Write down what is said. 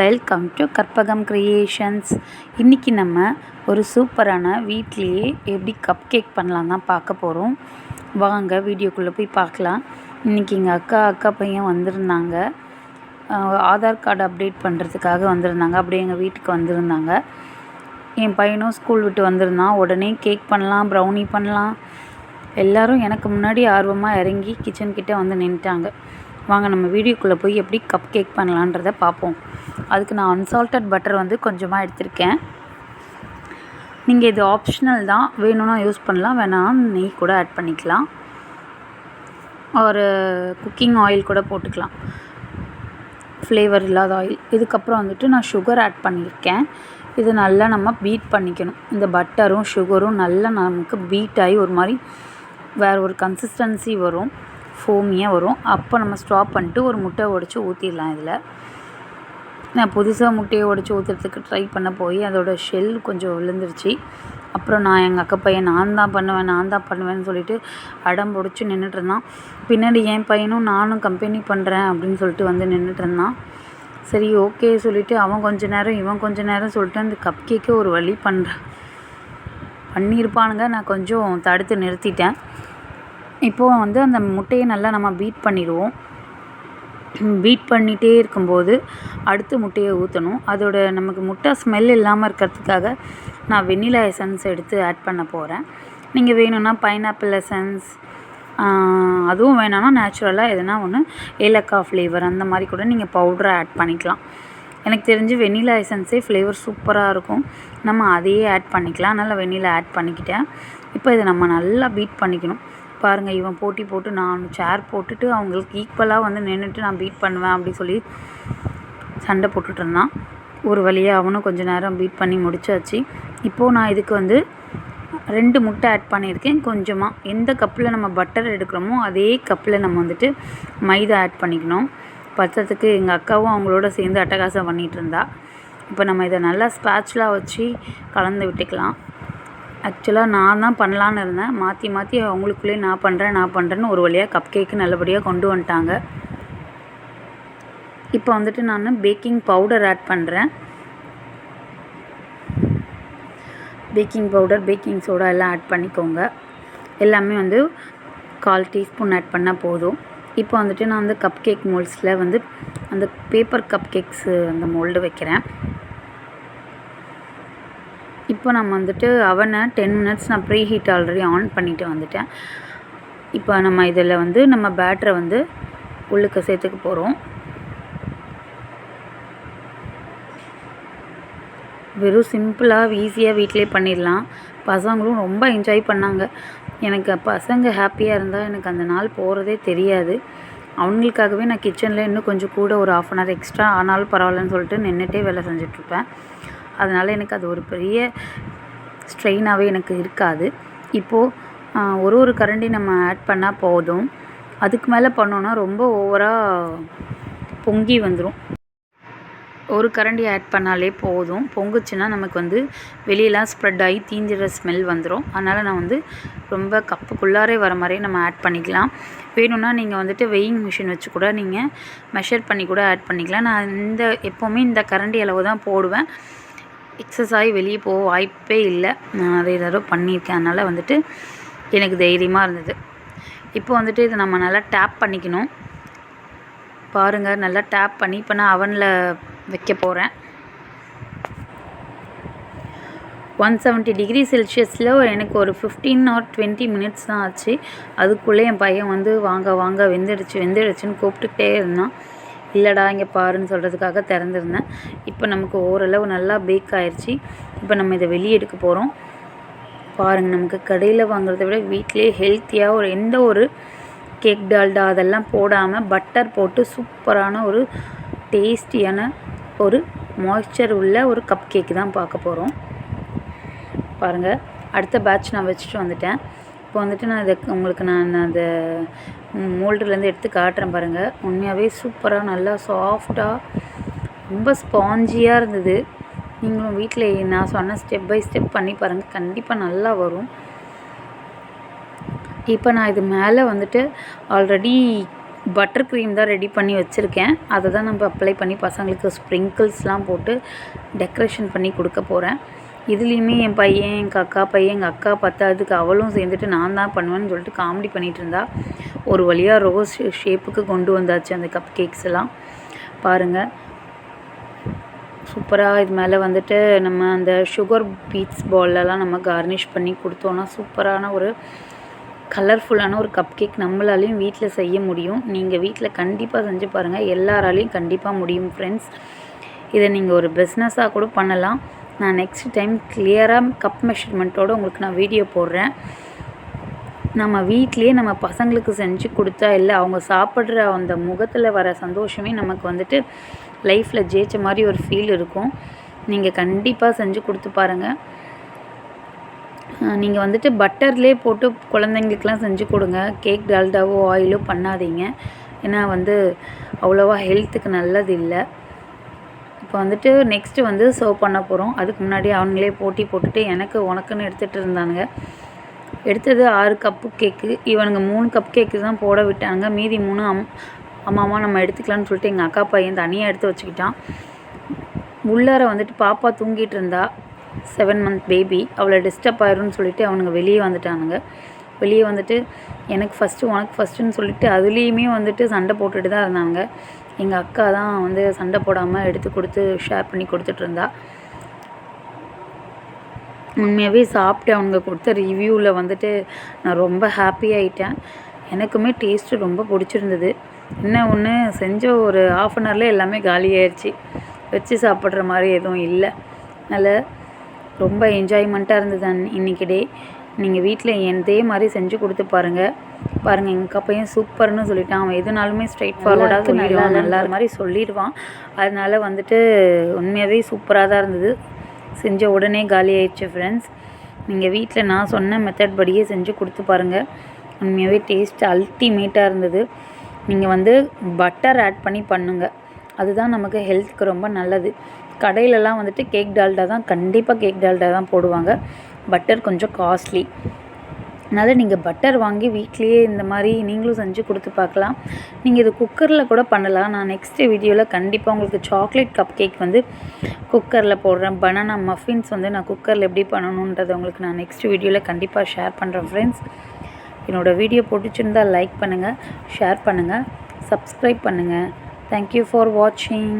Welcome to Karpagam creations. இன்றைக்கி நம்ம ஒரு சூப்பரான வீட்லேயே எப்படி கப் கேக் பண்ணலாம் தான் பார்க்க போகிறோம். வாங்க வீடியோக்குள்ளே போய் பார்க்கலாம். இன்றைக்கி எங்கள் அக்கா பையன் வந்திருந்தாங்க. ஆதார் கார்டு அப்டேட் பண்ணுறதுக்காக வந்திருந்தாங்க. அப்படியே எங்கள் வீட்டுக்கு வந்திருந்தாங்க. என் பையனும் ஸ்கூல் விட்டு வந்திருந்தான். உடனே கேக் பண்ணலாம், ப்ரௌனி பண்ணலாம். எல்லோரும் எனக்கு முன்னாடி ஆர்வமாக இறங்கி கிச்சன்கிட்ட வந்து நின்றுட்டாங்க. வாங்க நம்ம வீடியோக்குள்ளே போய் எப்படி கப் கேக் பண்ணலான்றதை பார்ப்போம். அதுக்கு நான் அன்சால்ட்டட் பட்டர் வந்து கொஞ்சமாக எடுத்திருக்கேன். நீங்கள் இது ஆப்ஷனல் தான், வேணும்னா யூஸ் பண்ணலாம், வேணாம் நெய் கூட ஆட் பண்ணிக்கலாம். ஒரு குக்கிங் ஆயில் கூட போட்டுக்கலாம், ஃப்ளேவர் இல்லாத ஆயில். இதுக்கப்புறம் வந்துட்டு நான் சுகர் ஆட் பண்ணியிருக்கேன். இது நல்லா நம்ம பீட் பண்ணிக்கணும். இந்த பட்டரும் சுகரும் நல்லா நமக்கு பீட் ஆகி ஒரு மாதிரி வேறு ஒரு கன்சிஸ்டன்சி வரும், ஃபோமியாக வரும். அப்போ நம்ம ஸ்டாப் பண்ணிட்டு ஒரு முட்டை உடச்சி ஊற்றிடலாம். இதில் நான் புதுசாக முட்டையை உடச்சி ஊற்றுறதுக்கு ட்ரை பண்ண போய் அதோடய ஷெல் கொஞ்சம் விழுந்துருச்சு. அப்புறம் நான் எங்கள் அக்கா பையன் நான் தான் பண்ணுவேன்னு சொல்லிட்டு அடம் பிடிச்சி நின்றுட்டுருந்தான். பின்னாடி என் பையனும் நானும் கம்பெனி பண்ணுறேன் அப்படின்னு சொல்லிட்டு வந்து நின்றுட்டுருந்தான். சரி ஓகே சொல்லிவிட்டு அவன் கொஞ்சம் நேரம் இவன் கொஞ்சம் நேரம் சொல்லிட்டு அந்த கப் கேக்கை ஒரு வழி பண்ணியிருப்பானுங்க. நான் கொஞ்சம் தடுத்து நிறுத்திட்டேன். இப்போது வந்து அந்த முட்டையை நல்லா நம்ம பீட் பண்ணிடுவோம். பீட் பண்ணிகிட்டே இருக்கும்போது அடுத்த முட்டையை ஊற்றணும். அதோட நமக்கு முட்டை ஸ்மெல் இல்லாமல் இருக்கிறதுக்காக நான் வெண்ணிலா எசன்ஸ் எடுத்து ஆட் பண்ண போகிறேன். நீங்கள் வேணும்னா பைனாப்பிள் எசன்ஸ், அதுவும் வேணும்னா நேச்சுரலாக எதுனா ஒன்று ஏலக்காய் ஃப்ளேவர் அந்த மாதிரி கூட நீங்கள் பவுடரை ஆட் பண்ணிக்கலாம். எனக்கு தெரிஞ்சு வெண்ணிலா எசன்ஸே ஃப்ளேவர் சூப்பராக இருக்கும். நம்ம அதையே ஆட் பண்ணிக்கலாம். அதனால் வெண்ணிலா ஆட் பண்ணிக்கிட்டேன். இப்போ இதை நம்ம நல்லா பீட் பண்ணிக்கணும். பாருங்கள், இவன் போட்டி போட்டு நான் சேர் போட்டுட்டு அவங்களுக்கு ஈக்குவலாக வந்து நின்றுட்டு நான் பீட் பண்ணுவேன் அப்படி சொல்லி சண்டை போட்டுட்ருந்தான். ஒரு வழியாக அவனும் கொஞ்சம் நேரம் பீட் பண்ணி முடிச்சாச்சு. இப்போது நான் இதுக்கு வந்து 2 முட்டை ஆட் பண்ணியிருக்கேன். கொஞ்சமாக எந்த கப்பில் நம்ம பட்டர் எடுக்கிறோமோ அதே கப்பில் நம்ம வந்துட்டு மைதா ஆட் பண்ணிக்கணும். பத்தத்துக்கு எங்கள் அக்காவும் அவங்களோட சேர்ந்து அட்டகாசம் பண்ணிகிட்டு இருந்தா. இப்போ நம்ம இதை நல்லா ஸ்பேட்ச்லாம் வச்சு கலந்து விட்டுக்கலாம். ஆக்சுவலாக நான் தான் பண்ணலான்னு இருந்தேன். மாற்றி அவங்களுக்குள்ளே நான் பண்ணுறேன்னு ஒரு வழியாக கப் கேக்கு நல்லபடியாக கொண்டு வந்துட்டாங்க. இப்போ வந்துட்டு நான் பேக்கிங் பவுடர் ஆட் பண்ணுறேன். பேக்கிங் பவுடர், பேக்கிங் சோடா எல்லாம் ஆட் பண்ணிக்கோங்க. எல்லாமே வந்து 1/4 டீஸ்பூன் ஆட் பண்ணால் போதும். இப்போ வந்துட்டு நான் வந்து கப் கேக் மோல்ட்ஸில் வந்து அந்த பேப்பர் கப் கேக்ஸு அந்த மோல்டு வைக்கிறேன். இப்போ நம்ம வந்துட்டு அவனை 10 மினிட்ஸ் நான் ப்ரீ ஹீட் ஆல்ரெடி ஆன் பண்ணிவிட்டு வந்துட்டேன். இப்போ நம்ம இதில் வந்து நம்ம பேட்டரை வந்து உள்ளுக்கு சேர்த்துக்க போகிறோம். வெறும் சிம்பிளாக ஈஸியாக வீட்டிலே பண்ணிடலாம். பசங்களும் ரொம்ப என்ஜாய் பண்ணாங்க. எனக்கு பசங்க ஹாப்பியாக இருந்தால் எனக்கு அந்த நாள் போகிறதே தெரியாது. அவங்களுக்காகவே நான் கிச்சனில் இன்னும் கொஞ்சம் கூட ஒரு 1/2 அன் ஹவர் எக்ஸ்ட்ரா ஆனாலும் பரவாயில்லன்னு சொல்லிட்டு நின்றுட்டே வேலை செஞ்சிட்ருப்பேன். அதனால் எனக்கு அது ஒரு பெரிய ஸ்ட்ரெயினாகவே எனக்கு இருக்காது. இப்போது ஒரு கரண்டி நம்ம ஆட் பண்ணால் போதும். அதுக்கு மேலே பண்ணோன்னா ரொம்ப ஓவராக பொங்கி வந்துடும். ஒரு கரண்டி ஆட் பண்ணாலே போதும். பொங்குச்சுன்னா நமக்கு வந்து வெளியெல்லாம் ஸ்ப்ரெட் ஆகி தீஞ்சிற ஸ்மெல் வந்துடும். அதனால் நான் வந்து ரொம்ப கப்புக்குள்ளாரே வர மாதிரியே நம்ம ஆட் பண்ணிக்கலாம். வேணும்னா நீங்கள் வந்துட்டு வெயிங் மிஷின் வச்சு கூட நீங்கள் மெஷர் பண்ணி கூட ஆட் பண்ணிக்கலாம். நான் எப்போவுமே இந்த கரண்டி அளவு தான் போடுவேன். எக்ஸஸ் ஆகி வெளியே போக வாய்ப்பே இல்லை. நான் நிறைய தடவை பண்ணியிருக்கேன். அதனால் வந்துட்டு எனக்கு தைரியமாக இருந்தது. இப்போ வந்துட்டு இதை நம்ம நல்லா டேப் பண்ணிக்கணும். பாருங்கள், நல்லா டேப் பண்ணி இப்போ நான் அவனில் வைக்க போகிறேன். 170 டிகிரி செல்சியஸில் எனக்கு ஒரு 15 or 20 மினிட்ஸ் தான் ஆச்சு. அதுக்குள்ளே என் பையன் வந்து வாங்க வெந்துடுச்சுன்னு கூப்பிட்டுக்கிட்டே இருந்தான். இல்லைடா இங்கே பாருன்னு சொல்கிறதுக்காக திறந்துருந்தேன். இப்போ நமக்கு ஓரளவு நல்லா பேக் ஆயிடுச்சு. இப்போ நம்ம இதை வெளியே எடுக்க போகிறோம். பாருங்கள், நமக்கு கடையில் வாங்குறத விட வீட்டிலே ஹெல்த்தியாக எந்த ஒரு கேக் டால்டா அதெல்லாம் போடாமல் பட்டர் போட்டு சூப்பரான ஒரு டேஸ்டியான ஒரு மாய்ஸ்சர் உள்ள ஒரு கப் கேக்கு தான் பார்க்க போகிறோம். பாருங்கள், அடுத்த பேட்ச் நான் வச்சுட்டு வந்துட்டேன். இப்போ வந்துட்டு நான் இதை உங்களுக்கு நான் அந்த மோல்டுலேருந்து எடுத்து காட்டுறேன். பாருங்கள், உண்மையாகவே சூப்பராக நல்லா சாஃப்டாக ரொம்ப ஸ்பாஞ்சியாக இருந்தது. நீங்களும் வீட்டில் நான் சொன்ன ஸ்டெப் பை ஸ்டெப் பண்ணி பாருங்கள், கண்டிப்பாக நல்லா வரும். இப்போ நான் இது மேலே வந்துட்டு ஆல்ரெடி பட்டர் க்ரீம் தான் ரெடி பண்ணி வச்சுருக்கேன். அதை தான் நம்ம அப்ளை பண்ணி பசங்களுக்கு ஸ்ப்ரிங்கிள்ஸ்லாம் போட்டு டெக்கரேஷன் பண்ணி கொடுக்க போகிறேன். இதுலேயுமே என் பையன், எங்கள் அக்கா பையன், எங்கள் அக்கா பத்தாததுக்கு அவளும் சேர்ந்துட்டு நான் தான் பண்ணுவேன்னு சொல்லிட்டு காமெடி பண்ணிகிட்டு இருந்தா. ஒரு வழியாக ரோஸ் ஷேப்புக்கு கொண்டு வந்தாச்சு அந்த கப் கேக்ஸ் எல்லாம். பாருங்கள், சூப்பராக. இது மேலே வந்துட்டு நம்ம அந்த சுகர் பீட்ஸ் பால்லலாம் நம்ம கார்னிஷ் பண்ணி கொடுத்தோன்னா சூப்பரான ஒரு கலர்ஃபுல்லான ஒரு கப் கேக் நம்மளாலையும் வீட்டில் செய்ய முடியும். நீங்கள் வீட்டில் கண்டிப்பாக செஞ்சு பாருங்கள். எல்லாராலையும் கண்டிப்பாக முடியும் ஃப்ரெண்ட்ஸ். இதை நீங்கள் ஒரு பிஸ்னஸாக கூட பண்ணலாம். நான் நெக்ஸ்ட் டைம் கிளியராக கப் மெஷர்மெண்ட்டோடு உங்களுக்கு நான் வீடியோ போடுறேன். நம்ம வீட்லேயே நம்ம பசங்களுக்கு செஞ்சு கொடுத்தா இல்லை அவங்க சாப்பிட்ற அந்த முகத்தில் வர சந்தோஷமே நமக்கு வந்துட்டு லைஃப்பில் ஜெயிச்ச மாதிரி ஒரு ஃபீல் இருக்கும். நீங்கள் கண்டிப்பாக செஞ்சு கொடுத்து பாருங்கள். நீங்கள் வந்துட்டு பட்டர்லேயே போட்டு குழந்தைங்களுக்கெலாம் செஞ்சு கொடுங்க. கேக் டால்டாவோ ஆயிலோ பண்ணாதீங்க. ஏன்னா வந்து அவ்வளோவா ஹெல்த்துக்கு நல்லது இல்லை. இப்போ வந்துட்டு நெக்ஸ்ட்டு வந்து சர்வ் பண்ண போகிறோம். அதுக்கு முன்னாடி அவங்களே போட்டி போட்டுட்டு எனக்கு உனக்குன்னு எடுத்துகிட்டு இருந்தானுங்க. எடுத்தது 6 கப்பு கேக்கு. இவனுங்க 3 கப் கேக்கு தான் போட விட்டானுங்க. மீதி 3 அம்மா நம்ம எடுத்துக்கலான்னு சொல்லிட்டு எங்கள் அக்கா பையன் தனியாக எடுத்து வச்சுக்கிட்டான். உள்ளார வந்துட்டு பாப்பா தூங்கிட்டு இருந்தா. 7 மந்த் பேபி. அவளை டிஸ்டர்ப் ஆயிரும்னு சொல்லிட்டு அவனுங்க வெளியே வந்துட்டானுங்க. வெளியே வந்துட்டு எனக்கு ஃபஸ்ட்டு உனக்கு ஃபஸ்ட்டுன்னு சொல்லிட்டு அதுலேயுமே வந்துட்டு சண்டை போட்டுட்டு தான் இருந்தாங்க. எங்கள் அக்கா தான் வந்து சண்டை போடாமல் எடுத்து கொடுத்து ஷேர் பண்ணி கொடுத்துட்டு இருந்தா. உண்மையாகவே சாப்பிட்டு அவங்க கொடுத்த ரிவ்யூவில் வந்துட்டு நான் ரொம்ப ஹாப்பி ஆகிட்டேன். எனக்குமே டேஸ்ட்டு ரொம்ப பிடிச்சிருந்தது. என்ன ஒன்று செஞ்ச ஒரு 1/2 அன் ஹவர்லேயே எல்லாமே காலி ஆயிடுச்சு. வச்சு சாப்பிட்ற மாதிரி எதுவும் இல்லை. அதனால் ரொம்ப என்ஜாய்மெண்ட்டாக இருந்தது இன்றைக்கி டே. நீங்கள் வீட்டில் இதே மாதிரி செஞ்சு கொடுத்து பாருங்கள். எங்கள் அக்கா பையன் சூப்பர்னு சொல்லிட்டான். அவன் எதுனாலுமே ஸ்ட்ரைட் ஃபார்வர்டாக சொல்லிடுவான், நல்லா மாதிரி சொல்லிடுவான். அதனால் வந்துட்டு உண்மையாகவே சூப்பராக தான் இருந்தது. செஞ்ச உடனே காலி ஆயிடுச்சு ஃப்ரெண்ட்ஸ். நீங்கள் வீட்டில் நான் சொன்ன மெத்தட் படியே செஞ்சு கொடுத்து பாருங்கள். உண்மையாகவே டேஸ்ட் அல்டிமேட்டாக இருந்தது. நீங்கள் வந்து பட்டர் ஆட் பண்ணி பண்ணுங்கள். அதுதான் நமக்கு ஹெல்த்துக்கு ரொம்ப நல்லது. கடையிலலாம் வந்துட்டு கேக் டால்டா தான், கண்டிப்பாக கேக் டால்டா தான் போடுவாங்க. பட்டர் கொஞ்சம் காஸ்ட்லி. அதனால் நீங்கள் பட்டர் வாங்கி வீட்லேயே இந்த மாதிரி நீங்களும் செஞ்சு கொடுத்து பார்க்கலாம். நீங்கள் இது குக்கரில் கூட பண்ணலாம். நான் நெக்ஸ்ட்டு வீடியோவில் கண்டிப்பாக உங்களுக்கு சாக்லேட் கப் கேக் வந்து குக்கரில் போடுறேன். பனானா மஃபின்ஸ் வந்து நான் குக்கரில் எப்படி பண்ணணுன்றதை உங்களுக்கு நான் நெக்ஸ்ட் வீடியோவில் கண்டிப்பாக ஷேர் பண்ணுறேன் ஃப்ரெண்ட்ஸ். என்னோடய வீடியோ பிடிச்சிருந்தால் லைக் பண்ணுங்கள், ஷேர் பண்ணுங்கள், சப்ஸ்கிரைப் பண்ணுங்கள். தேங்க்யூ ஃபார் வாட்சிங்.